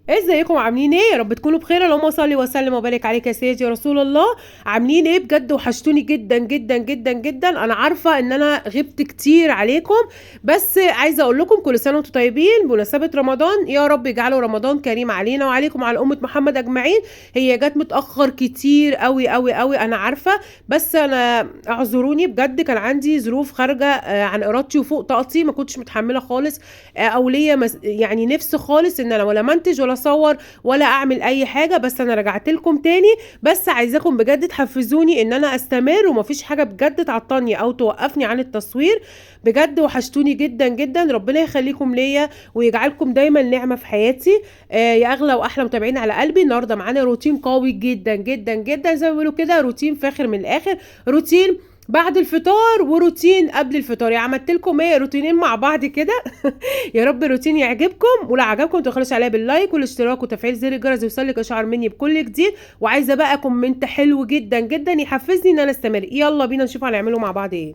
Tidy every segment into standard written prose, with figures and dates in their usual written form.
ازيكم عاملين ايه؟ يا رب تكونوا بخير. اللهم صل وسلم وبارك عليك يا سيدي يا رسول الله. عاملين ايه؟ بجد وحشتوني جدا جدا جدا جدا. انا عارفه ان انا غبت كتير عليكم، بس عايزه اقول لكم كل سنه وانتم طيبين بمناسبه رمضان. يا رب يجعله رمضان كريم علينا وعليكم وعلى امه محمد اجمعين. هي جت متاخر كتير قوي قوي قوي، انا عارفه، بس انا اعذروني بجد، كان عندي ظروف خارجه عن ارادتي وفوق طاقتي، ما كنتش متحمله خالص. او ليا يعني نفس خالص ان انا ولا منتج ولا اصور ولا اعمل اي حاجه. بس انا رجعت لكم تاني، بس عايزاكم بجد تحفزوني ان انا استمر، ومفيش حاجه بجد تعطلني او توقفني عن التصوير. بجد وحشتوني جدا جدا. ربنا يخليكم ليا ويجعلكم دايما نعمه في حياتي. يا اغلى واحلى متابعين على قلبي. النهارده معانا روتين قوي جدا جدا جدا، زي ما بيقولوا كده روتين فاخر من الاخر. روتين بعد الفطار وروتين قبل الفطار، يعني عملت لكم ايه، روتينين مع بعض كده. يا رب الروتين يعجبكم، ولو عجبكم تخلصوا عليا باللايك والاشتراك وتفعيل زر الجرس يوصلك اشعار مني بكل جديد. وعايزه بقى كومنت حلو جدا جدا يحفزني ان انا استمر. يلا بينا نشوف هنعمله مع بعض ايه.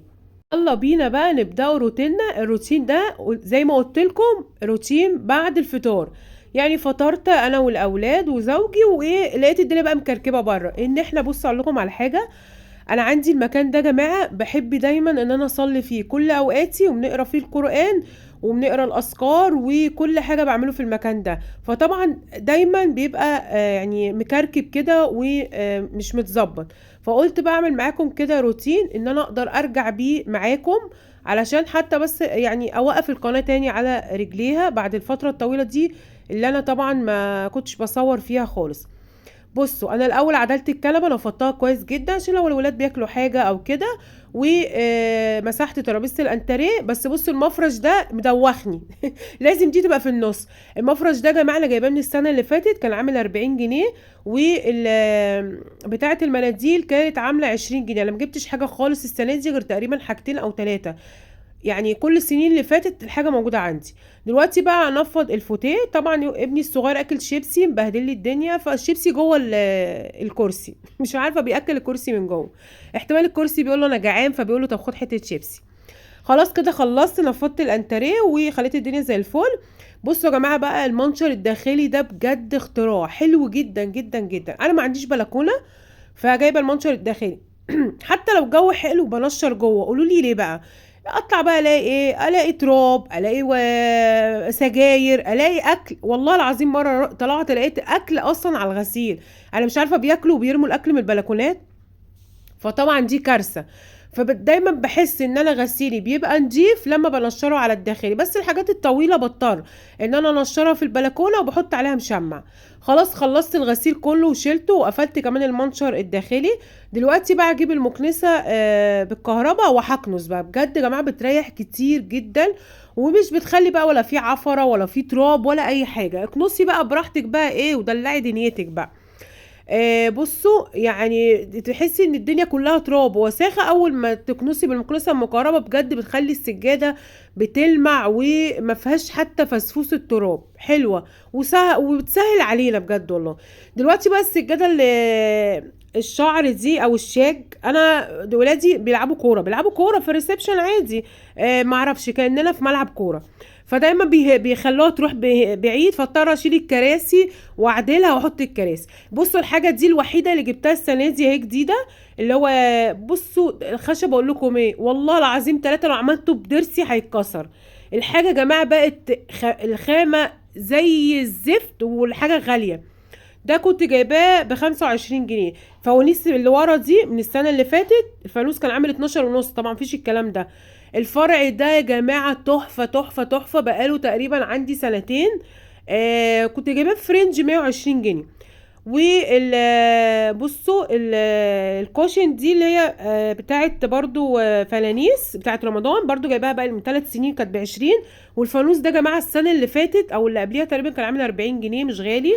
يلا بينا بقى نبداوا روتيننا. الروتين ده زي ما قلت لكم روتين بعد الفطار. يعني فطرت انا والاولاد وزوجي، وايه لقيت الدنيا بقى مكركبه بره. ان احنا بصوا اقول لكم على حاجه. انا عندي المكان ده يا جماعه بحب دايما ان انا اصلي فيه كل اوقاتي، وبنقرا فيه القران وبنقرا الاذكار وكل حاجه بعمله في المكان ده. فطبعا دايما بيبقى يعني مكركب كده ومش متظبط. فقلت بعمل معاكم كده روتين ان انا اقدر ارجع بيه معاكم، علشان حتى بس يعني اوقف القناه تاني على رجليها بعد الفتره الطويله دي اللي انا طبعا ما كنتش بصور فيها خالص. بصوا انا الاول عدلت الكنبه، نفضتها كويس جدا عشان لو الولاد بياكلوا حاجه او كده، ومسحت ترابيزه الانتريه. بس بصوا المفرش ده مدوخني. لازم دي تبقى في النص. المفرش ده يا جماعه انا جايباه من السنه اللي فاتت، كان عامل 40 جنيه، بتاعه المناديل كانت عامله 20 جنيه. انا ما جبتش حاجه خالص السنه دي غير تقريبا حاجتين او ثلاثه. يعني كل السنين اللي فاتت الحاجه موجوده عندي. دلوقتي بقى انفض الفوتيه. طبعا ابني الصغير اكل شيبسي مبهدل لي الدنيا، فالشيبسي جوه الكرسي. مش عارفه بياكل الكرسي من جوه. احتمال الكرسي بيقول له انا جعان، فبيقول له طب خد حته شيبسي. خلاص كده خلصت، نفضت الانتريه وخليت الدنيا زي الفل. بصوا يا جماعه بقى المنشر الداخلي ده بجد اختراع حلو جدا جدا جدا. انا ما عنديش بلكونه، فجايبه المنشر الداخلي. حتى لو جو حلو بنشر جوه. قولوا لي ليه بقى؟ اطلع بقى الاقي ايه، الاقي تراب، الاقي سجاير، الاقي اكل. والله العظيم مره طلعت لقيت اكل اصلا على الغسيل. انا مش عارفه بياكلوا وبيرموا الاكل من البلكونات. فطبعا دي كارثه. فدايما بحس ان انا غسيلي بيبقى نضيف لما بنشره على الداخلي، بس الحاجات الطويله بضطر ان انا انشرها في البلكونه وبحط عليها مشمع. خلاص خلصت الغسيل كله وشيلته وقفلت كمان المنشر الداخلي. دلوقتي بقى اجيب المكنسه بالكهرباء وهكنس بقى. بجد يا جماعه بتريح كتير جدا، ومش بتخلي بقى ولا في عفره ولا في تراب ولا اي حاجه. اكنسي بقى براحتك بقى ايه، ودلعي دنيتك بقى. بصوا يعني تحسي ان الدنيا كلها تراب ووساخه اول ما تكنسي بالمكنسه المقربه. بجد بتخلي السجاده بتلمع وما فيهاش حتى فسفوس التراب. حلوه وبتسهل علينا بجد والله. دلوقتي بقى السجاده اللي الشعر دي او الشاج، انا ولادي بيلعبوا كوره، في الريسبشن عادي. معرفش كاننا في ملعب كوره. فدايما بيخلوها تروح بعيد، فاضطر اشيل الكراسي واعدلها واحط الكراسي. بصوا الحاجه دي الوحيده اللي جبتها السنه دي اهي جديده، اللي هو بصوا الخشب. اقول لكم ايه، والله العظيم ثلاثه لو عملته بدرسي هيتكسر. الحاجه يا جماعه بقت الخامه زي الزفت، والحاجه غاليه. ده كنت جايباه ب25 جنيه. فوانيس اللي ورا دي من السنه اللي فاتت، الفانوس كان عامل 12 ونص، طبعا مفيش الكلام ده. الفرع ده يا جماعه تحفه تحفه تحفه، بقاله تقريبا عندي سنتين. كنت جايباه في فرنج 120 جنيه. بصوا الكوشن دي اللي هي بتاعت برضو فلانيس بتاعت رمضان، برضو جايباها بقى من 3 سنين كانت ب20. والفانوس ده يا جماعه السنه اللي فاتت او اللي قبليها تقريبا كان عامل 40 جنيه، مش غالي.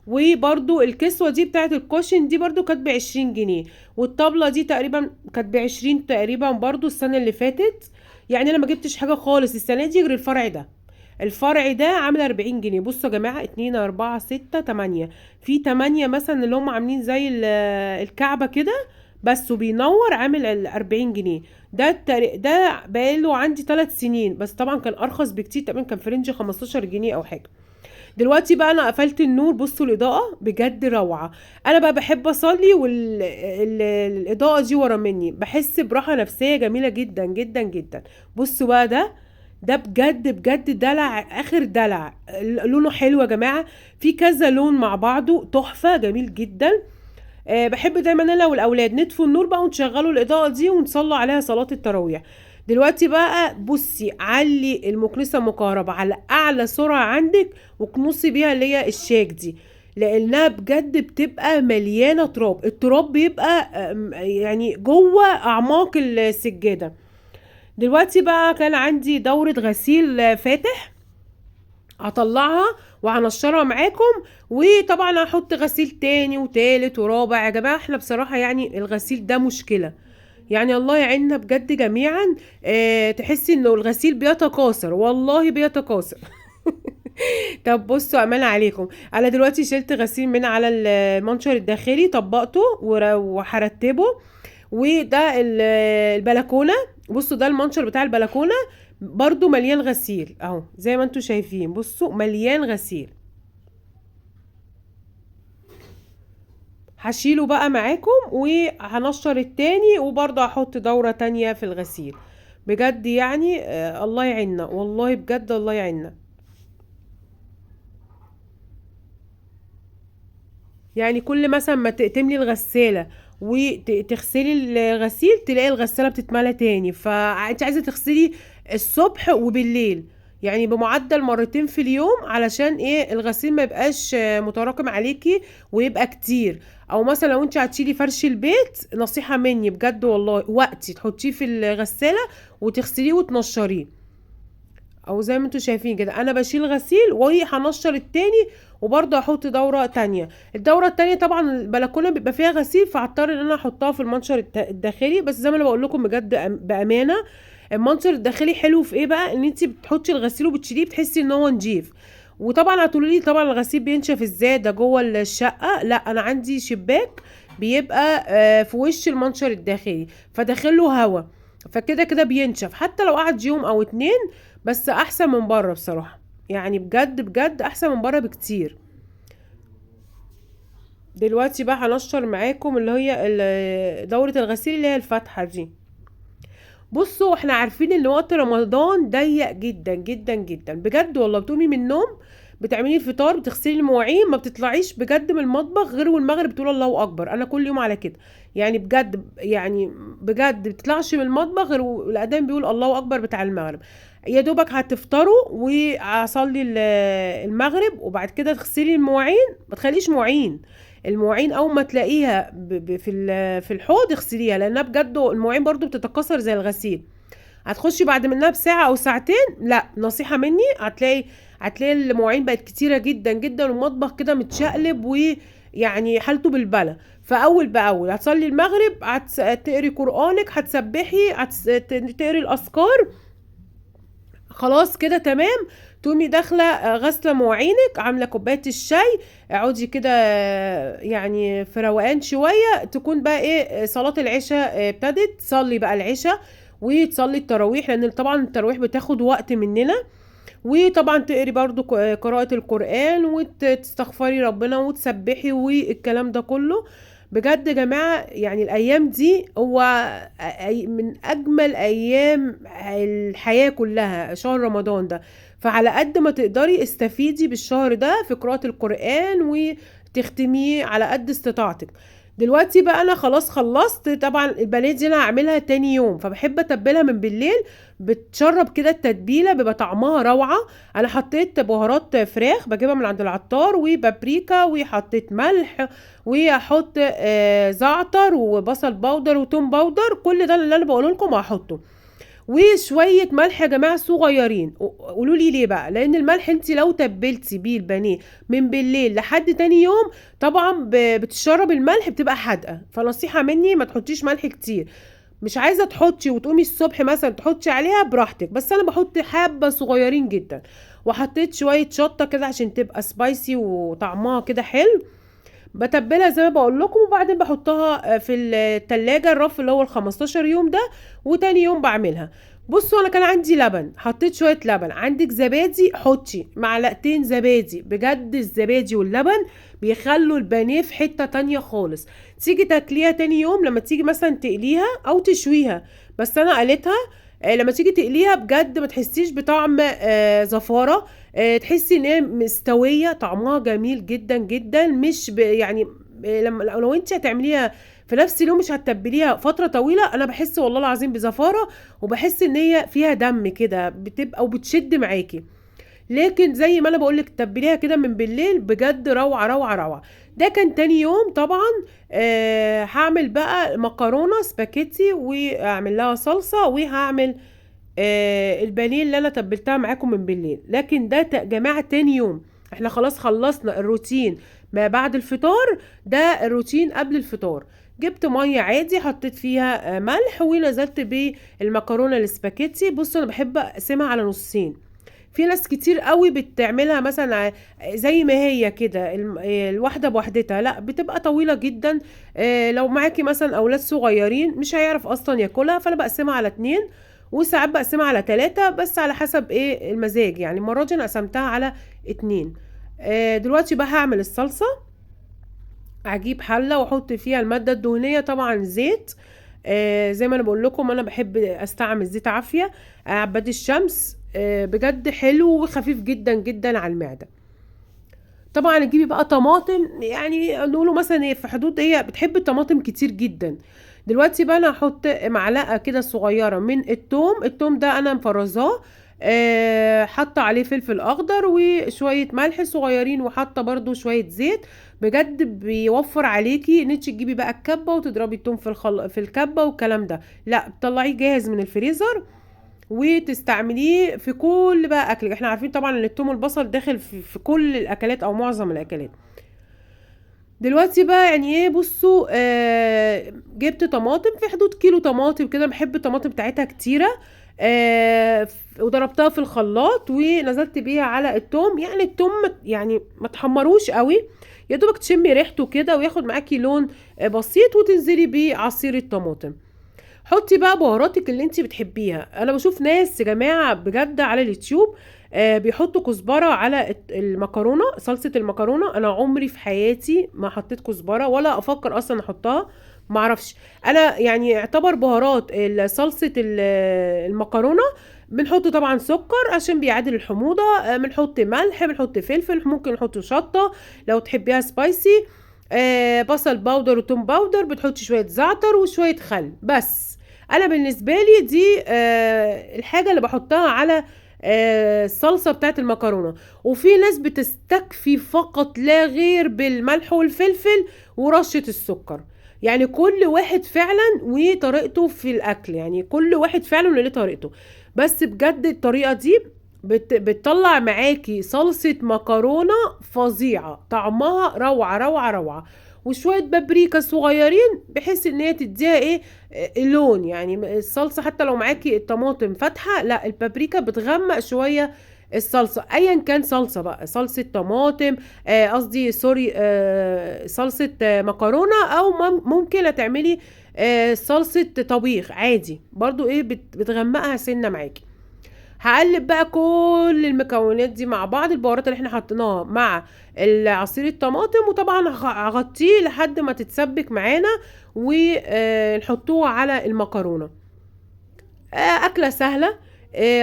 وبرضو الكسوة دي بتاعت الكوشن دي برضو كانت ب20 جنيه. والطبلة دي تقريبا كانت ب20 تقريبا برضو السنة اللي فاتت. يعني انا ما جبتش حاجة خالص السنة دي غير الفرع ده. الفرع ده عامل 40 جنيه. بصوا يا جماعة 2 4 6 8، في 8 مثلا اللي هم عاملين زي الكعبة كده بس، وبينور عامل 40 جنيه. ده بقاله عندي 3 سنين، بس طبعا كان ارخص بكتير، تقريبا كان فرنج 15 جنيه او حاجة. دلوقتي بقى انا قفلت النور، بصوا الاضاءة بجد روعة. انا بقى بحب اصلي والاضاءة دي ورا مني، بحس براحة نفسية جميلة جدا جدا جدا. بصوا بقى ده بجد بجد دلع اخر دلع. لونه حلو يا جماعة، في كذا لون مع بعضه تحفة جميل جدا. بحب دايما انا والاولاد نطفوا النور بقى ونشغلوا الاضاءه دي ونصلي عليها صلاه التراويح. دلوقتي بقى بصي، علي المكنسه المكهرباء على اعلى سرعه عندك، وكنصي بيها اللي هي الشاك دي، لانها بجد بتبقى مليانه تراب. التراب بيبقى يعني جوه اعماق السجاده. دلوقتي بقى كان عندي دوره غسيل فاتح، هطلعها وهنشرها معاكم. وطبعا هحط غسيل تاني وتالت ورابع. يا جماعة احنا بصراحة يعني الغسيل ده مشكلة، يعني الله يعيننا بجد جميعا. تحسي انه الغسيل بيتكاثر، والله بيتكاثر. طب بصوا امان عليكم، انا دلوقتي شلت غسيل من على المنشر الداخلي، طبقته وهرتبه. وده البلكونه، بصوا ده المنشر بتاع البلكونه برضو مليان غسيل اهو زي ما انتوا شايفين، بصوا مليان غسيل. هشيله بقى معاكم وهنشر التاني، وبرضه هحط دورة تانية في الغسيل. بجد يعني الله يعيننا، والله بجد الله يعيننا. يعني كل مثلا ما تملي الغسالة وتغسلي الغسيل، تلاقي الغسالة بتتملى تاني، فانت عايزة تغسلي الصبح وبالليل، يعني بمعدل مرتين في اليوم، علشان ايه الغسيل ما يبقاش متراكم عليكي ويبقى كتير. او مثلا لو انت هتشيلي فرش البيت، نصيحة مني بجد والله، وقتي تحطيه في الغسالة وتغسليه وتنشريه. او زي ما انتوا شايفين كده انا بشيل غسيل وهنشر التاني، وبرضه هحط دورة تانية. الدورة التانية طبعا البلكونة بيبقى فيها غسيل، فهضطر ان انا احطها في المنشر الداخلي. بس زي ما انا بقول لكم بجد بامانة، المنشر الداخلي حلو في ايه بقى، ان انت بتحطي الغسيل وبتشيليه بتحسي ان هو نضيف. وطبعا هتقولوا لي طبعا الغسيل بينشف ازاي، ده جوه الشقة. لا انا عندي شباك بيبقى في وش المنشر الداخلي، فداخله هوا، فكده كده بينشف حتى لو قعد يوم او اتنين. بس احسن من بره بصراحة، يعني بجد بجد احسن من بره بكتير. دلوقتي بقى هنشر معاكم اللي هي دورة الغسيل اللي هي الفاتحة دي. بصوا احنا عارفين ان وقت رمضان ضيق جدا جدا جدا بجد والله. بتقومي من النوم بتعملي الفطار بتغسلي المواعين، ما بتطلعيش بجد من المطبخ غير والمغرب بتقول الله اكبر. انا كل يوم على كده، يعني بجد يعني بجد بتطلعش من المطبخ غير والاذان بيقول الله اكبر بتاع المغرب. يا دوبك هتفطروا واصلي المغرب، وبعد كده تغسلي المواعين. ما تخليش مواعين، المواعين اول ما تلاقيها في الحوض اغسليها، لانها بجد المواعين برضو بتتكسر زي الغسيل. هتخشي بعد منها بساعة او ساعتين، لا نصيحة مني، هتلاقي المواعين بقت كتيرة جدا جدا، والمطبخ كده متشقلب ويعني حالته بالبلا. فاول باول هتصلي المغرب، هتقري قرآنك، هتسبحي، هتقري الاذكار، خلاص كده تمام. تقومي داخله غاسله مواعينك، عامله كوبايه الشاي، اقعدي كده يعني في روقان شويه، تكون بقى ايه صلاه العشاء ابتدت. تصلي بقى العشاء وتصلي التراويح، لان طبعا التراويح بتاخد وقت مننا. وطبعا تقري برضو قراءة القرآن وتستغفري ربنا وتسبحي والكلام ده كله. بجد يا جماعة يعني الأيام دي هو من أجمل أيام الحياة كلها، شهر رمضان ده. فعلى قد ما تقدري استفيدي بالشهر ده في قراءة القرآن وتختميه على قد استطاعتك. دلوقتي بقى انا خلاص خلصت. طبعا البانيه دي انا هعملها تاني يوم، فبحب اتبلها من بالليل، بتشرب كده التتبيله بيبقى طعمها روعه. انا حطيت بهارات فراخ بجيبها من عند العطار وبابريكا، وحطيت ملح، وهحط زعتر وبصل بودر وتوم بودر، كل ده اللي انا بقوله لكم هحطه. وشويه ملح يا جماعه صغيرين. قولوا لي ليه بقى، لان الملح انت لو تبلتي بيه البانيه من بالليل لحد تاني يوم، طبعا بتشرب الملح بتبقى حادقه. فنصيحه مني ما تحطيش ملح كتير. مش عايزه تحطي وتقومي الصبح مثلا تحطي عليها براحتك، بس انا بحط حبه صغيرين جدا. وحطيت شويه شطه كده عشان تبقى سبايسي وطعمها كده حلو. بتبلها زي ما بقول لكم، وبعدين بحطها في التلاجة، الرف اللي هو ال 15 يوم ده، وتاني يوم بعملها. بصوا انا كان عندي لبن، حطيت شويه لبن. عندك زبادي، حطي معلقتين زبادي. بجد الزبادي واللبن بيخلوا البانيه في حته تانية خالص. تيجي تاكليها تاني يوم لما تيجي مثلا تقليها او تشويها، بس انا قليتها. لما تيجي تقليها بجد ما تحسيش بطعم زفاره. تحسي ان هي مستويه، طعمها جميل جدا جدا. مش يعني لما لو انت هتعمليها في نفس اليوم، مش هتتبليها فتره طويله، انا بحس والله العظيم بزفاره، وبحس ان هي فيها دم كده بتبقى وبتشد معاكي. لكن زي ما انا بقولك تتبليها كده من بالليل، بجد روعه روعه روعه. ده كان تاني يوم طبعا. هعمل بقى مكرونه سباكيتي واعمل لها صلصه، وهعمل البانيه اللي انا تبلتها معاكم من بالليل. لكن ده جماعه تاني يوم. احنا خلاص خلصنا الروتين ما بعد الفطار، ده الروتين قبل الفطار. جبت ميه عادي، حطيت فيها ملح، ونزلت بالمكرونه الاسباجيتي. بصوا انا بحب اقسمها على نصين. في ناس كتير قوي بتعملها مثلا زي ما هي كده الواحده بوحدتها، لا بتبقى طويله جدا. لو معاكي مثلا اولاد صغيرين مش هيعرف اصلا ياكلها، فانا بقسمها على اتنين، وساعات بقسمها على تلاتة، بس على حسب ايه المزاج. يعني المره دي انا قسمتها على اتنين. دلوقتي بقى هعمل الصلصه. هجيب حله واحط فيها الماده الدهنيه، طبعا زيت. زي ما انا بقول لكم انا بحب استعمل زيت عافيه، عباد الشمس. بجد حلو وخفيف جدا جدا على المعده. طبعا تجيبي بقى طماطم، يعني نقوله مثلا في حدود، هي بتحب الطماطم كتير جدا. دلوقتي بقى انا هحط معلقه كده صغيره من التوم ده انا مفرزاه. حاطه عليه فلفل اخضر وشويه ملح صغيرين، وحاطه برضو شويه زيت. بجد بيوفر عليكي ان انت تجيبي بقى الكبه وتضربي التوم في الكبه والكلام ده. لا، بتطلعيه جاهز من الفريزر وتستعمليه في كل بقى اكل. احنا عارفين طبعا ان التوم والبصل داخل في كل الاكلات او معظم الاكلات. دلوقتي بقى يعني ايه، بصوا جبت طماطم في حدود كيلو طماطم كده، بحب الطماطم بتاعتها كتيره. وضربتها في الخلاط ونزلت بيها على التوم. يعني التوم يعني ما تحمروش قوي، يا دوبك تشمي ريحته كده وياخد معاكي لون بسيط، وتنزلي بيه عصير الطماطم. حطي بقى بهاراتك اللي انت بتحبيها. انا بشوف ناس يا جماعه بجد على اليوتيوب بيحطوا كزبره على المكرونه، صلصه المكرونه. انا عمري في حياتي ما حطيت كزبره، ولا افكر اصلا احطها. ما اعرفش. انا يعني اعتبر بهارات صلصه المكرونه. بنحط طبعا سكر عشان بيعادل الحموضه، بنحط ملح، بنحط فلفل، ممكن نحط شطه لو تحبيها سبايسي. بصل باودر وتوم باودر، بتحطي شويه زعتر وشويه خل بس. انا بالنسبه لي دي الحاجه اللي بحطها على الصلصه بتاعت المكرونه. وفي ناس بتستكفي فقط لا غير بالملح والفلفل ورشه السكر. يعني كل واحد فعلا وطريقته في الاكل، يعني كل واحد فعلا له طريقته. بس بجد الطريقه دي بتطلع معاكي صلصة مكرونة فظيعة، طعمها روعة روعة روعة. وشوية بابريكا صغيرين بحيث ان هي تديها ايه، لون. يعني الصلصة حتى لو معاكي الطماطم فاتحة، لا البابريكا بتغمق شوية الصلصة. ايا كان صلصة بقى، صلصة طماطم، قصدي سوري، صلصة مكرونة، او ممكن هتعملي صلصة طبيخ عادي برضو، ايه بتغمقها سنة معاكي. هقلب بقى كل المكونات دي مع بعض، البهارات اللي احنا حطيناها مع عصير الطماطم، وطبعا هغطيه لحد ما تتسبك معانا، ونحطوها على المكرونة. أكلة سهلة.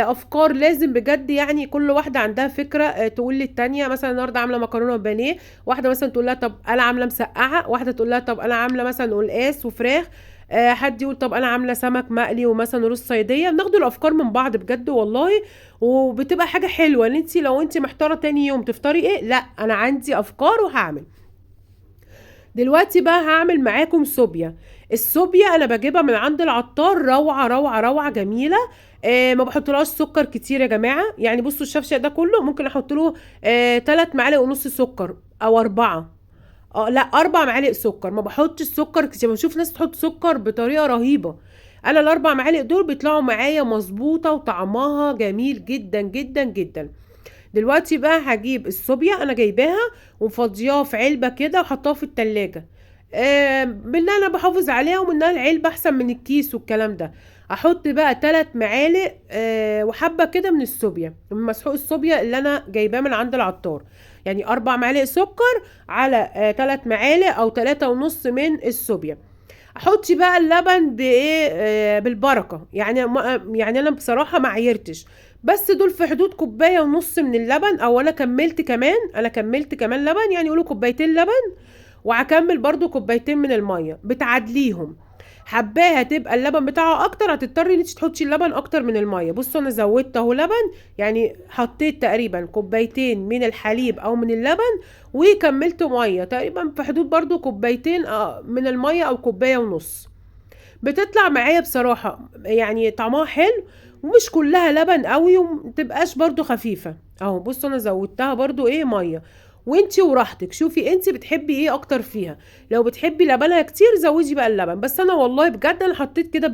افكار لازم بجد، يعني كل واحده عندها فكره تقول للتانيه. مثلا النهارده عامله مكرونه وبانيه، واحده مثلا تقول لها طب انا عامله مسقعه، واحده تقول لها طب انا عامله مثلا قلقاس وفراخ، حد يقول طب انا عامله سمك مقلي ومثلا رز صيديه. بناخد الافكار من بعض بجد والله، وبتبقى حاجه حلوه. ان انت لو انت محتاره تاني يوم تفطري ايه، لا انا عندي افكار وهعمل. دلوقتي بقى هعمل معاكم صوبيا. الصوبيا انا بجيبها من عند العطار، روعه روعه روعه جميله. ما بحطلهاش سكر كتير يا جماعه. يعني بصوا الشفشه ده كله ممكن احط له 3 معالق ونص سكر او 4. لا 4 معالق سكر. ما بحطش السكر كتير، بشوف ناس تحط سكر بطريقه رهيبه. انا ال4 معالق دول بيطلعوا معايا مظبوطه وطعمها جميل جدا جدا جدا. دلوقتي بقى هجيب الصوبيا، انا جايباها ومفضياها في علبه كده وحطاها في التلاجة. منها انا بحافظ عليها، ومنها العلبه احسن من الكيس والكلام ده. احط بقى 3 معالق وحبه كده من الصوبيا، من مسحوق الصوبيا اللي انا جايباه من عند العطار. يعني 4 معالق سكر على 3 معالق او 3 ونص من الصوبيا. احطي بقى اللبن بايه بالبركه، يعني انا بصراحه ما عيرتش، بس دول في حدود كوبايه ونص من اللبن، او انا كملت كمان لبن، يعني يقولوا كوبايتين لبن، وهكمل برضو كوبايتين من الميه بتعادليهم. حباها تبقى اللبن بتاعها اكتر، هتضطري ان انت تحطي اللبن اكتر من الميه. بصوا انا زودت اهو لبن، يعني حطيت تقريبا كوبايتين من الحليب او من اللبن، وكملت ميه تقريبا في حدود برضو كوبايتين من الميه او كوبايه ونص. بتطلع معايا بصراحه يعني طعمها حلو، ومش كلها لبن قوي ومتبقاش برضو خفيفه. اهو بصوا انا زودتها برضو ايه ميه، وانتي وراحتك شوفي انتي بتحبي ايه اكتر فيها. لو بتحبي لبنها كتير زودي بقى اللبن، بس انا والله بجد انا حطيت كده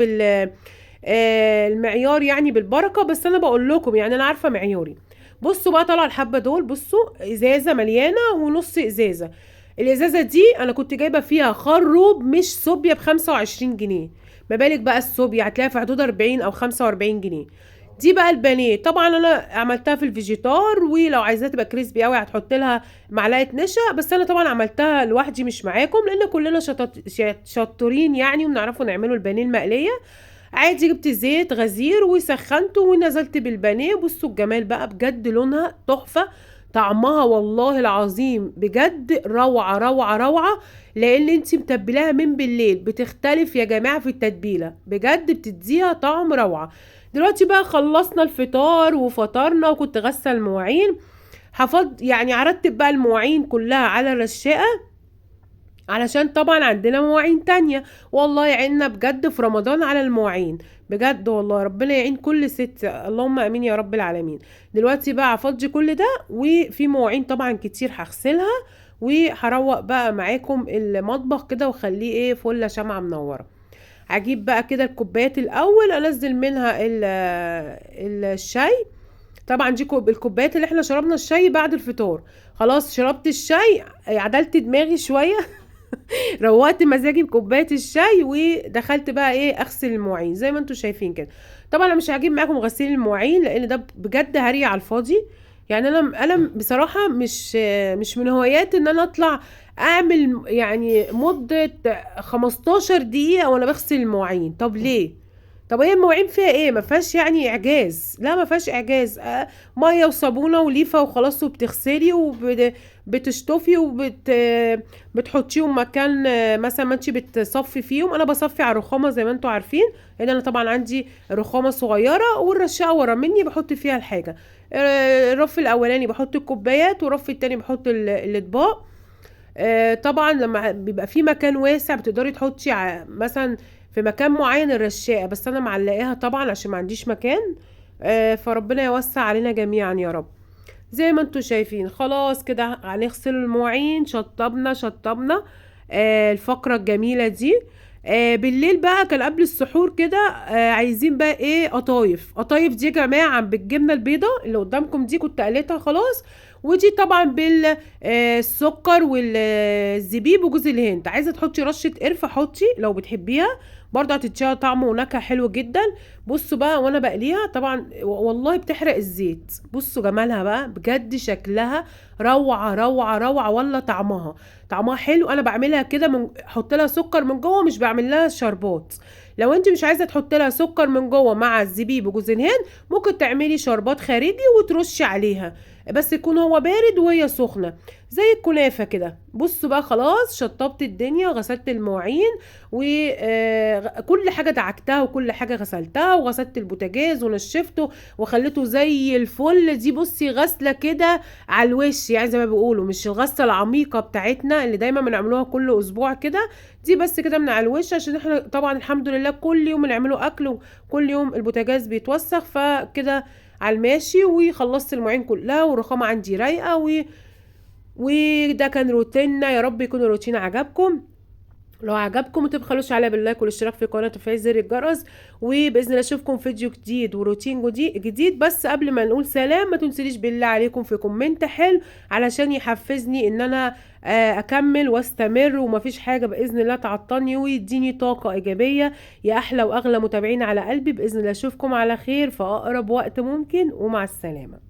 المعيار يعني بالبركه، بس انا بقول لكم يعني انا عارفه معياري. بصوا بقى طلع الحبه دول، بصوا ازازه مليانه ونص ازازه. الازازه دي انا كنت جايبه فيها خروب مش صوبيا ب25 جنيه، ما بالك بقى الصوبيا هتلاقيها في حدود 40 او 45 جنيه. دي بقى البانيه، طبعا انا عملتها في الفيجيتار، ولو عايزاها تبقى كريسبي قوي هتحط لها معلقه نشا، بس انا طبعا عملتها لوحدي مش معاكم، لان كلنا شطورين يعني وبنعرفوا نعملوا البانيه المقليه. عادي جبت زيت غزير وسخنته ونزلت بالبانيه. بصوا الجمال بقى، بجد لونها تحفه، طعمها والله العظيم بجد روعه روعه روعه، لان انتي متبلاها من بالليل، بتختلف يا جماعه في التتبيله، بجد بتديها طعم روعه. دلوقتي بقى خلصنا الفطار وفطرنا، وكنت غسل المواعين، يعني هرتب بقى المواعين كلها على الرشاقه، علشان طبعا عندنا مواعين تانية. والله يعيننا بجد في رمضان على المواعين، بجد والله ربنا يعين كل ست، اللهم امين يا رب العالمين. دلوقتي بقى هفضي كل ده، وفي مواعين طبعا كتير هغسلها، وهروق بقى معاكم المطبخ كده واخليه ايه فله شمعة منورة. هجيب بقى كده الكوبايات الاول انزل منها الشاي. طبعا دي الكوبايات اللي احنا شربنا الشاي بعد الفطار. خلاص شربت الشاي، عدلت دماغي شوية روقت مزاجي بكوبايه الشاي، ودخلت بقى ايه اغسل المواعين زي ما انتم شايفين كده. طبعا انا مش هجيب معاكم غسيل المواعين، لان ده بجد هري على الفاضي. يعني انا بصراحه مش من هوايات ان انا اطلع اعمل يعني مده 15 دقيقه وانا بغسل المواعين. طب ليه؟ طب هي المواعين فيها ايه؟ ما فيهاش يعني اعجاز، لا ما فيهاش اعجاز. ميه وصابونه وليفه وخلاص، وبتغسلي وبتشطفي بتحطيهم مكان مثلا ما انتي بتصفي فيهم. انا بصفي على الرخامه زي ما انتوا عارفين، لان انا طبعا عندي رخامه صغيره، والرشاقه ورا مني بحط فيها الحاجه. الرف الاولاني بحط الكوبايات، والرف التاني بحط الاطباق. طبعا لما بيبقى في مكان واسع بتقدري تحطي مثلا في مكان معين الرشاقه، بس انا معلقاها طبعا عشان ما عنديش مكان. فربنا يوسع علينا جميعا يا رب. زي ما انتوا شايفين خلاص كده هنغسل المواعين، شطبنا الفقرة الجميلة دي. بالليل بقى كان قبل السحور كده عايزين بقى ايه قطايف دي يا جماعة بالجبنة البيضة اللي قدامكم دي، كنت قليتها خلاص. ودي طبعا بالسكر والزبيب وجوز الهند. عايزة تحطي رشة قرفة حطي لو بتحبيها، برضه هتديها طعم ونكهة حلو جدا. بصوا بقى وانا بقليها طبعا والله بتحرق الزيت. بصوا جمالها بقى، بجد شكلها روعة روعة روعة، ولا طعمها حلو. انا بعملها كده احط لها سكر من جوه، مش بعمل لها شربات. لو انت مش عايزه تحط لها سكر من جوه مع الزبيب وجوز الهند، ممكن تعملي شربات خارجي وترشي عليها، بس يكون هو بارد وهي سخنه زي الكنافه كده. بصوا بقى خلاص شطبت الدنيا وغسلت المواعين، وكل حاجه دعكتها وكل حاجه غسلتها، وغسلت البوتاجاز ونشفته وخليته زي الفل. دي بصي غسله كده على الوش، يعني زي ما بيقولوا مش الغسله العميقه بتاعتنا اللي دايما بنعملوها كل اسبوع كده، دي بس كده من على الوش، عشان احنا طبعا الحمد لله كل يوم بنعمله اكل، وكل يوم البوتاجاز بيتوسخ، فكده على الماشي. وخلصت المواعين كلها، والرخامه عندي رايقه وده كان روتيننا. يا رب يكون الروتين عجبكم. لو عجبكم ما تبخلوش عليا باللايك والاشتراك في القناه وتفعيل زر الجرس، وباذن الله اشوفكم فيديو جديد وروتين جديد. بس قبل ما نقول سلام ما تنسليش بالله عليكم في كومنت حلو علشان يحفزني ان انا اكمل واستمر، ومفيش حاجه باذن الله تعطلني ويديني طاقه ايجابيه. يا احلى واغلى متابعين على قلبي، باذن الله اشوفكم على خير في اقرب وقت ممكن، ومع السلامه.